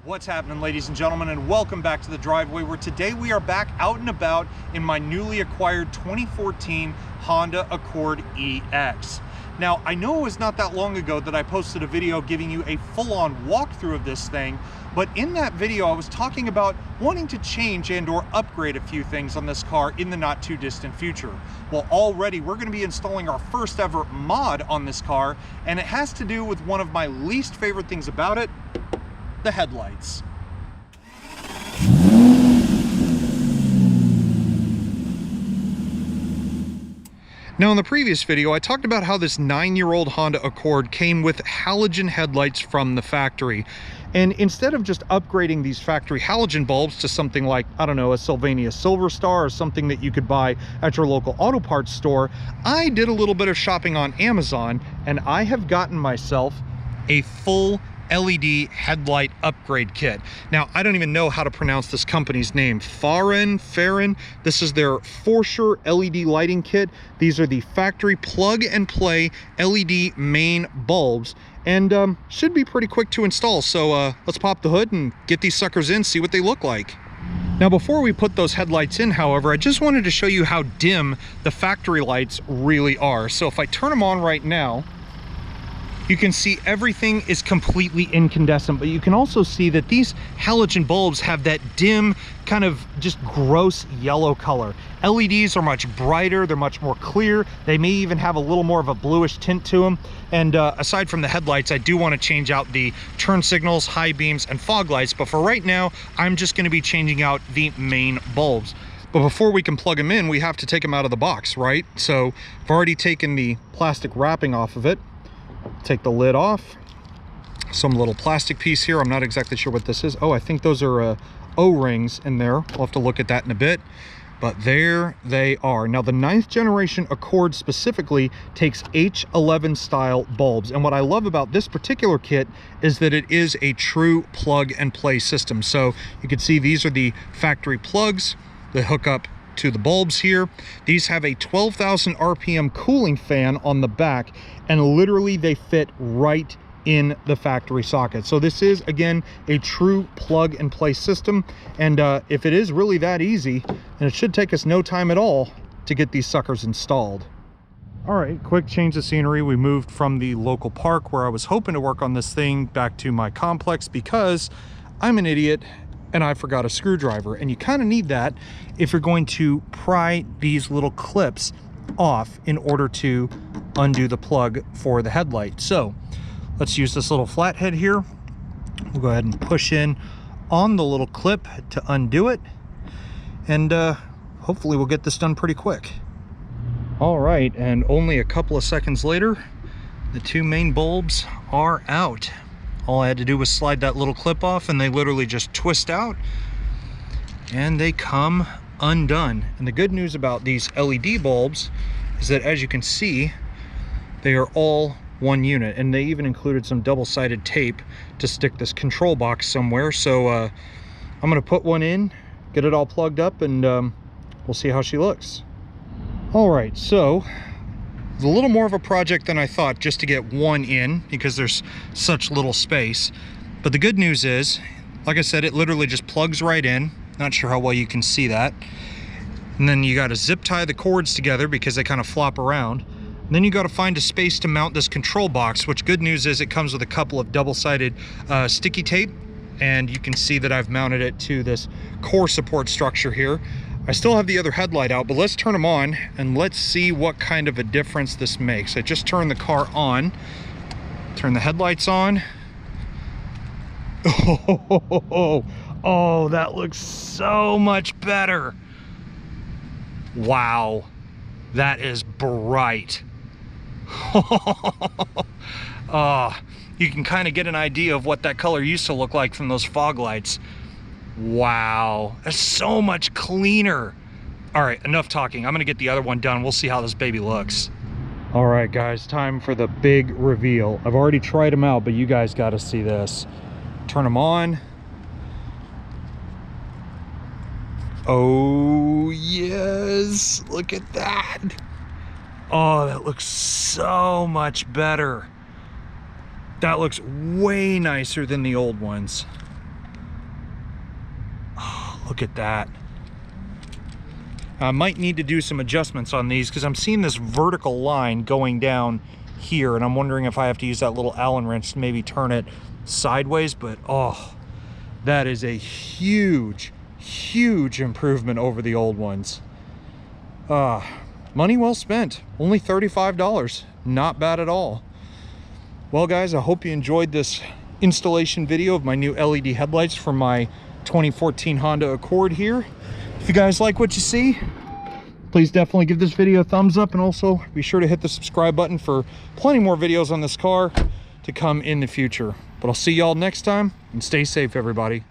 What's happening, ladies and gentlemen, and welcome back to the driveway, where today we are back out and about in my newly acquired 2014 Honda Accord EX. Now, I know it was not that long ago that I posted a video giving you a full-on walkthrough of this thing, but in that video I was talking about wanting to change and or upgrade a few things on this car in the not too distant future. Well, already we're going to be installing our first ever mod on this car, and it has to do with one of my least favorite things about it: the headlights. Now, in the previous video, I talked about how this 9-year-old Honda Accord came with halogen headlights from the factory. And instead of just upgrading these factory halogen bulbs to something like, I don't know, a Sylvania Silver Star or something that you could buy at your local auto parts store, I did a little bit of shopping on Amazon, and I have gotten myself a full LED headlight upgrade kit. Now, I don't even know how to pronounce this company's name. Fahren. This is their For Sure LED lighting kit. These are the factory plug and play LED main bulbs, and should be pretty quick to install. So let's pop the hood and get these suckers in, see what they look like. Now, before we put those headlights in, however, I just wanted to show you how dim the factory lights really are. So if I turn them on right now, you can see everything is completely incandescent, but you can also see that these halogen bulbs have that dim, kind of just gross yellow color. LEDs are much brighter, they're much more clear. They may even have a little more of a bluish tint to them. And aside from the headlights, I do want to change out the turn signals, high beams, and fog lights. But for right now, I'm just going to be changing out the main bulbs. But before we can plug them in, we have to take them out of the box, right? So I've already taken the plastic wrapping off of it. Take the lid off. Some little plastic piece here. I'm not exactly sure what this is. Oh, I think those are O-rings in there. We'll have to look at that in a bit. But there they are. Now, the 9th generation Accord specifically takes H11 style bulbs. And what I love about this particular kit is that it is a true plug and play system. So you can see these are the factory plugs that hook up to the bulbs here. These have a 12,000 RPM cooling fan on the back, and literally they fit right in the factory socket. So this is, again, a true plug and play system. And if it is really that easy, then it should take us no time at all to get these suckers installed. All right, quick change of scenery. We moved from the local park where I was hoping to work on this thing back to my complex because I'm an idiot and I forgot a screwdriver. And you kind of need that if you're going to pry these little clips off in order to undo the plug for the headlight. So let's use this little flathead here. We'll go ahead and push in on the little clip to undo it, and hopefully we'll get this done pretty quick. All right, and only a couple of seconds later, the two main bulbs are out. All I had to do was slide that little clip off, and they literally just twist out and they come undone. And the good news about these LED bulbs is that, as you can see, they are all one unit, and they even included some double-sided tape to stick this control box somewhere. So I'm gonna put one in, get it all plugged up, and we'll see how she looks. All right, so it's a little more of a project than I thought just to get one in, because there's such little space. But the good news is, like I said, it literally just plugs right in. Not sure how well you can see that. And then you got to zip tie the cords together because they kind of flop around. And then you got to find a space to mount this control box, which, good news is, it comes with a couple of double-sided sticky tape. And you can see that I've mounted it to this core support structure here. I still have the other headlight out, but let's turn them on and let's see what kind of a difference this makes. I just turned the car on, turn the headlights on. Oh, that looks so much better. Wow, that is bright. You can kind of get an idea of what that color used to look like from those fog lights. Wow, that's so much cleaner. All right, enough talking. I'm gonna get the other one done. We'll see how this baby looks. All right, guys, time for the big reveal. I've already tried them out, but you guys got to see this. Turn them on. Oh, yes, look at that. Oh, that looks so much better. That looks way nicer than the old ones. Look at that. I might need to do some adjustments on these because I'm seeing this vertical line going down here, and I'm wondering if I have to use that little Allen wrench to maybe turn it sideways. But oh, that is a huge improvement over the old ones. Money well spent. Only $35. Not bad at all. Well guys, I hope you enjoyed this installation video of my new LED headlights for my 2014 Honda Accord here. If you guys like what you see, please definitely give this video a thumbs up, and also be sure to hit the subscribe button for plenty more videos on this car to come in the future. But I'll see y'all next time, and stay safe, everybody.